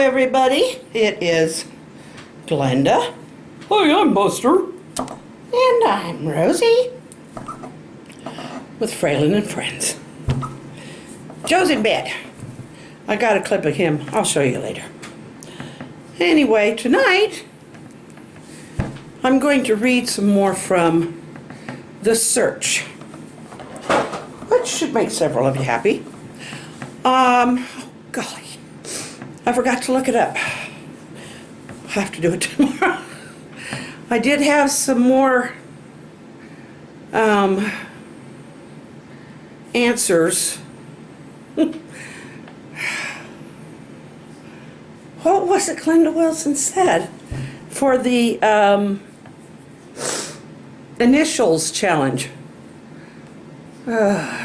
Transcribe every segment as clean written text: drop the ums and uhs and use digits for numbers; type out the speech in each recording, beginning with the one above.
everybody. It is Glenda. Hi, I'm Buster. And I'm Rosie. With Fralin and Friends. Joe's in bed. I got a clip of him. I'll show you later. Anyway, tonight, I'm going to read some more from The Search, which should make several of you happy. Golly, I forgot to look it up. I'll have to do it tomorrow. I did have some more answers. What was it Glenda Wilson said for the initials challenge?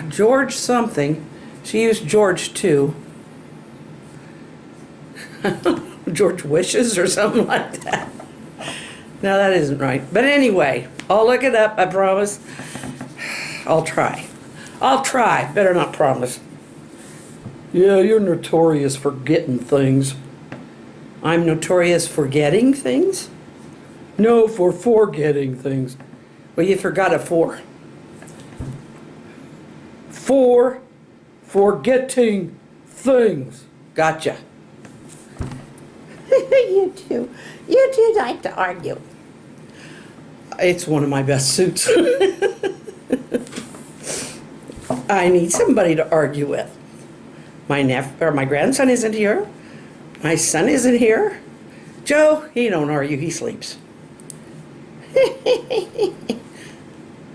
George something. She used George too. George Wishes or something like that. No, that isn't right. But anyway, I'll look it up, I promise. I'll try. Better not promise. Yeah, you're notorious for getting things. I'm notorious for getting things? No, for forgetting things. Well, you forgot a four. For forgetting things. Gotcha. You do like to argue. It's one of my best suits. I need somebody to argue with. My grandson isn't here. My son isn't here. Joe, he don't argue, he sleeps.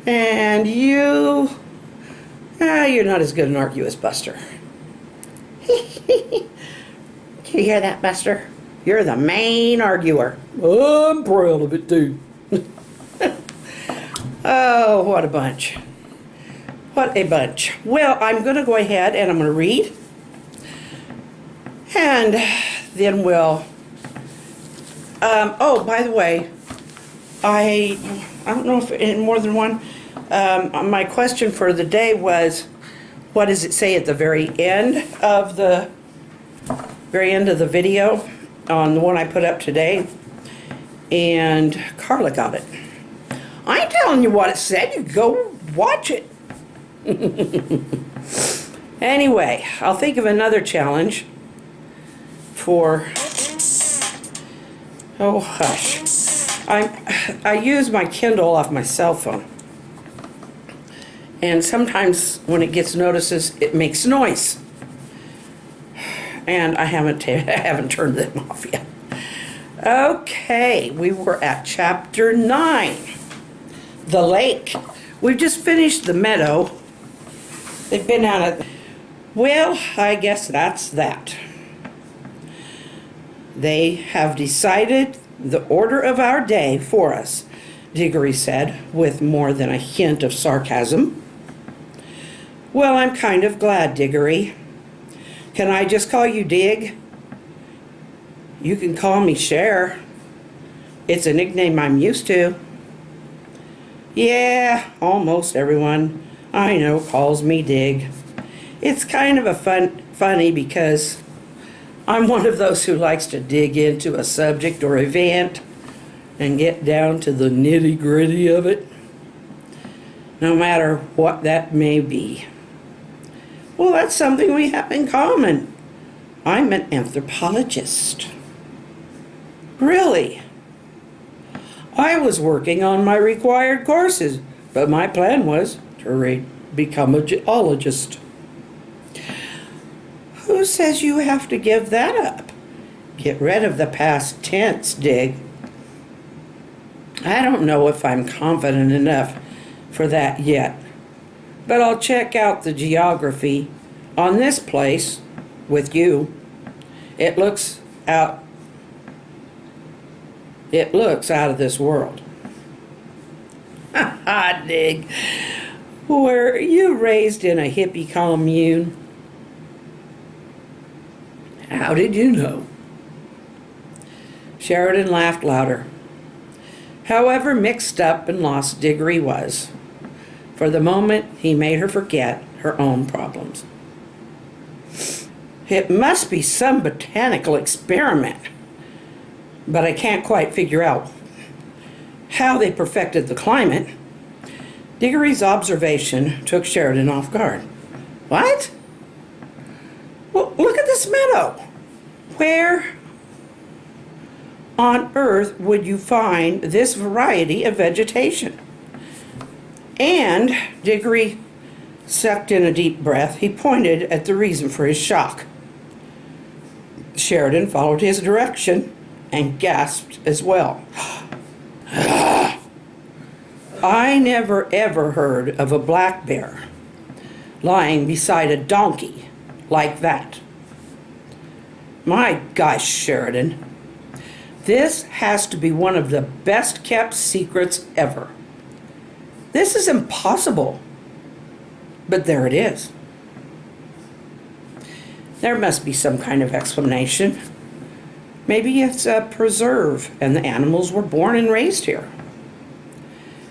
And you're not as good an arguer as Buster. Can you hear that, Buster? You're the main arguer. I'm proud of it, too. Oh, what a bunch. What a bunch. Well, I'm going to go ahead and I'm going to read. And then we'll... oh, by the way, I don't know if in more than one, my question for the day was, what does it say at the very end of the video on the one I put up today? And Carla got it. I ain't telling you what it said. You go watch it. Anyway, I'll think of another challenge for... Oh, hush. I use my Kindle off my cell phone. And sometimes when it gets notices, it makes noise. And I haven't turned them off yet. Okay, we were at Chapter 9. The lake. We've just finished the meadow. They've been on it. Well, I guess that's that. They have decided the order of our day for us, Diggory said, with more than a hint of sarcasm. Well, I'm kind of glad, Diggory. Can I just call you Dig? You can call me Cher. It's a nickname I'm used to. Yeah, almost everyone I know calls me Dig. It's kind of a funny because I'm one of those who likes to dig into a subject or event and get down to the nitty-gritty of it, no matter what that may be. Well, that's something we have in common. I'm an anthropologist. Really? I was working on my required courses, but my plan was to become a geologist. Who says you have to give that up? Get rid of the past tense, Dig. I don't know if I'm confident enough for that yet, but I'll check out the geography on this place with you. It looks out of this world. Ha ha, Dig. Were you raised in a hippie commune? How did you know? Sheridan laughed louder. However mixed up and lost Diggory was, for the moment he made her forget her own problems. It must be some botanical experiment, but I can't quite figure out how they perfected the climate. Diggory's observation took Sheridan off guard. What? Well, look at this meadow. Where on earth would you find this variety of vegetation? And Diggory sucked in a deep breath. He pointed at the reason for his shock. Sheridan followed his direction and gasped as well. I never ever heard of a black bear lying beside a donkey like that. My gosh, Sheridan, this has to be one of the best kept secrets ever. This is impossible, but there it is. There must be some kind of explanation. Maybe it's a preserve and the animals were born and raised here.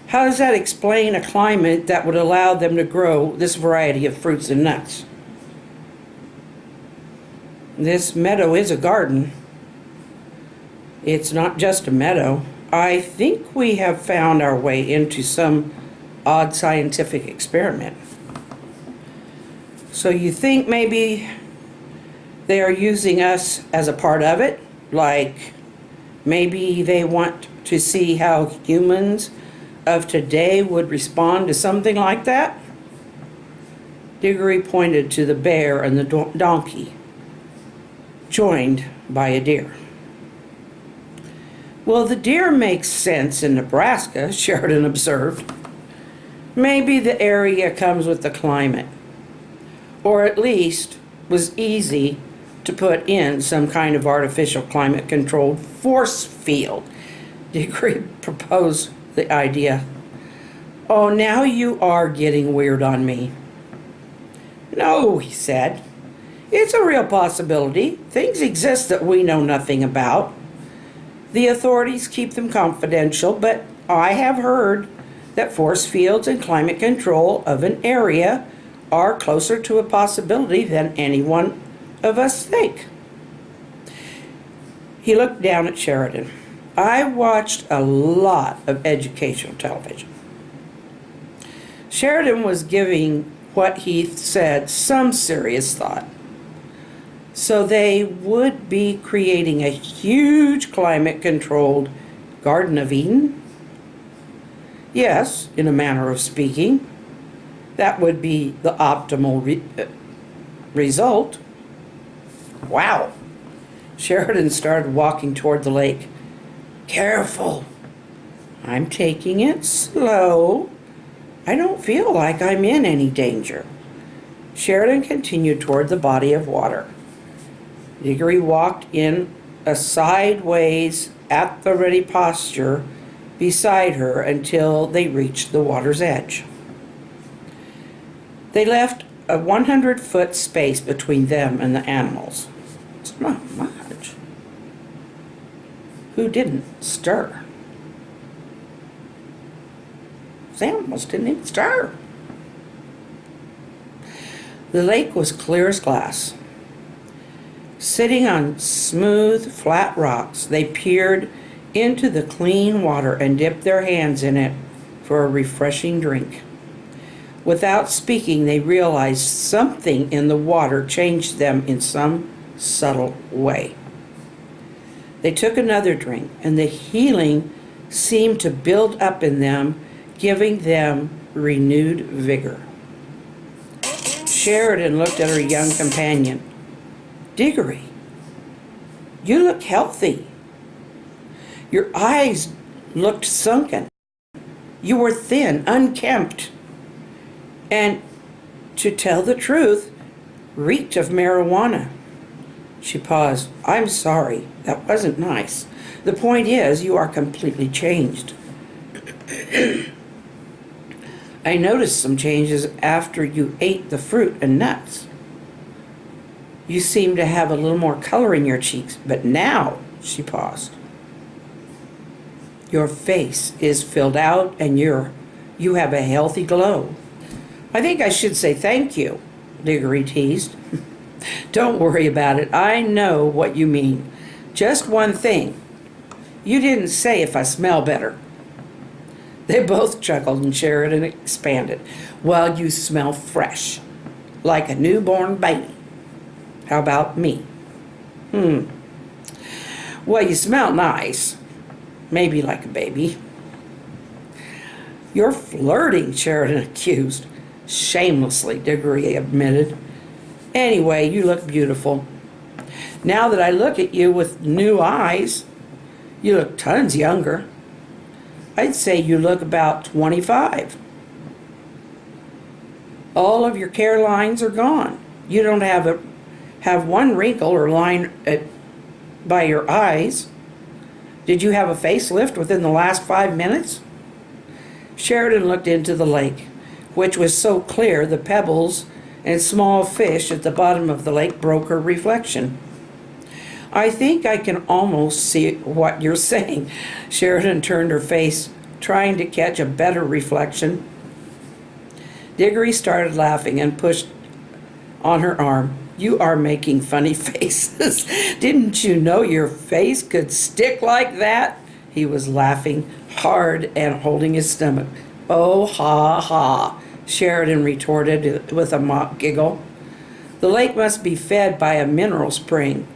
How does that explain a climate that would allow them to grow this variety of fruits and nuts? This meadow is a garden. It's not just a meadow. I think we have found our way into some odd scientific experiment. So you think maybe they are using us as a part of it? Like maybe they want to see how humans of today would respond to something like that? Diggory pointed to the bear and the donkey, joined by a deer. Well, the deer makes sense in Nebraska, Sheridan observed. Maybe the area comes with the climate, or at least was easy to put in some kind of artificial climate-controlled force field. Diggory proposed the idea. Oh, now you are getting weird on me. No, he said. It's a real possibility. Things exist that we know nothing about. The authorities keep them confidential, but I have heard that force fields and climate control of an area are closer to a possibility than any one of us think. He looked down at Sheridan. I watched a lot of educational television. Sheridan was giving what he said some serious thought. So they would be creating a huge climate-controlled Garden of Eden? Yes, in a manner of speaking. That would be the optimal result. Wow. Sheridan started walking toward the lake. Careful. I'm taking it slow. I don't feel like I'm in any danger. Sheridan continued toward the body of water. Diggory walked in a sideways, at the ready posture beside her until they reached the water's edge. They left a 100-foot space between them and the animals. It's not much. Who didn't stir? The animals didn't even stir. The lake was clear as glass. Sitting on smooth, flat rocks, they peered into the clean water and dipped their hands in it for a refreshing drink. Without speaking, they realized something in the water changed them in some subtle way. They took another drink, and the healing seemed to build up in them, giving them renewed vigor. Sheridan looked at her young companion. Diggory, you look healthy. Your eyes looked sunken. You were thin, unkempt, and, to tell the truth, reeked of marijuana. She paused. I'm sorry, that wasn't nice. The point is, you are completely changed. I noticed some changes after you ate the fruit and nuts. You seem to have a little more color in your cheeks, but now, she paused. Your face is filled out and you have a healthy glow. I think I should say thank you, Diggory teased. Don't worry about it. I know what you mean. Just one thing. You didn't say if I smell better. They both chuckled and Sheridan expanded. Well, you smell fresh, like a newborn baby. How about me? Well, you smell nice. Maybe like a baby. You're flirting, Sheridan accused. Shamelessly, Diggory admitted. Anyway, you look beautiful. Now that I look at you with new eyes, you look tons younger. I'd say you look about 25. All of your care lines are gone. You don't have one wrinkle or line by your eyes. Did you have a facelift within the last 5 minutes? Sheridan looked into the lake, which was so clear the pebbles and small fish at the bottom of the lake broke her reflection. I think I can almost see what you're saying. Sheridan turned her face, trying to catch a better reflection. Diggory started laughing and pushed on her arm. You are making funny faces. Didn't you know your face could stick like that? He was laughing hard and holding his stomach. Oh, ha, ha, Sheridan retorted with a mock giggle. The lake must be fed by a mineral spring.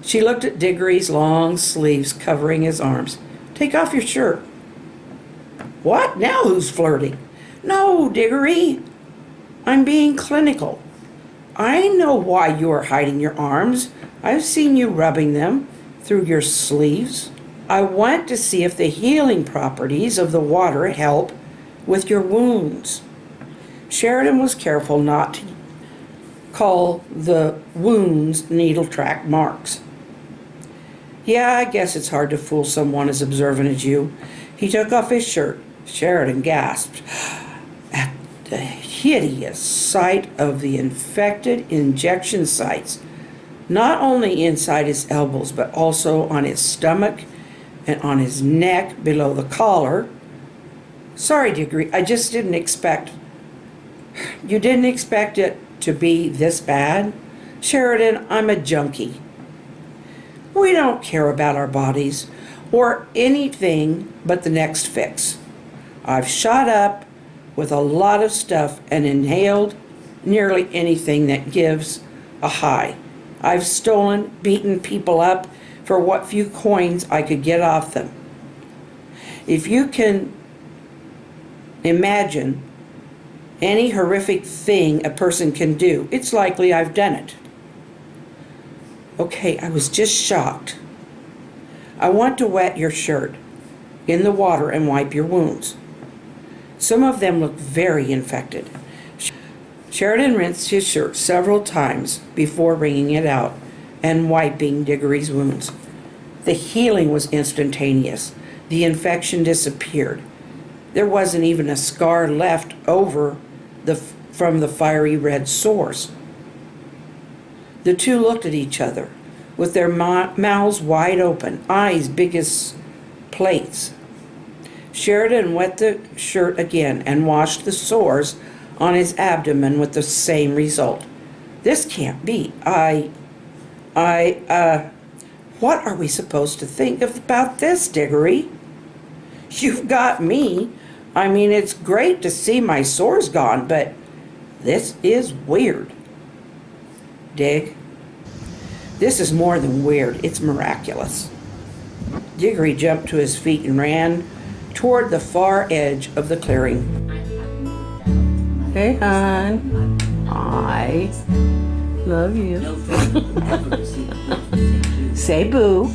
She looked at Diggory's long sleeves covering his arms. Take off your shirt. What? Now who's flirting? No, Diggory. I'm being clinical. I know why you are hiding your arms. I've seen you rubbing them through your sleeves. I want to see if the healing properties of the water help with your wounds. Sheridan was careful not to call the wounds needle track marks. Yeah, I guess it's hard to fool someone as observant as you. He took off his shirt. Sheridan gasped at the hideous sight of the infected injection sites, not only inside his elbows, but also on his stomach and on his neck below the collar. Sorry, Diggory, I just didn't expect... You didn't expect it to be this bad? Sheridan, I'm a junkie. We don't care about our bodies or anything but the next fix. I've shot up with a lot of stuff and inhaled nearly anything that gives a high. I've stolen, beaten people up for what few coins I could get off them. If you can imagine any horrific thing a person can do, it's likely I've done it. Okay, I was just shocked. I want to wet your shirt in the water and wipe your wounds. Some of them look very infected. Sheridan rinsed his shirt several times before wringing it out and wiping Diggory's wounds. The healing was instantaneous. The infection disappeared. There wasn't even a scar left over from the fiery red sores. The two looked at each other with their mouths wide open, eyes big as plates. Sheridan wet the shirt again and washed the sores on his abdomen with the same result. This can't be. What are we supposed to think about this, Diggory? You've got me. I mean, it's great to see my sores gone, but this is weird. Dig? This is more than weird. It's miraculous. Diggory jumped to his feet and ran toward the far edge of the clearing. Hey, hon. I love you. Say boo.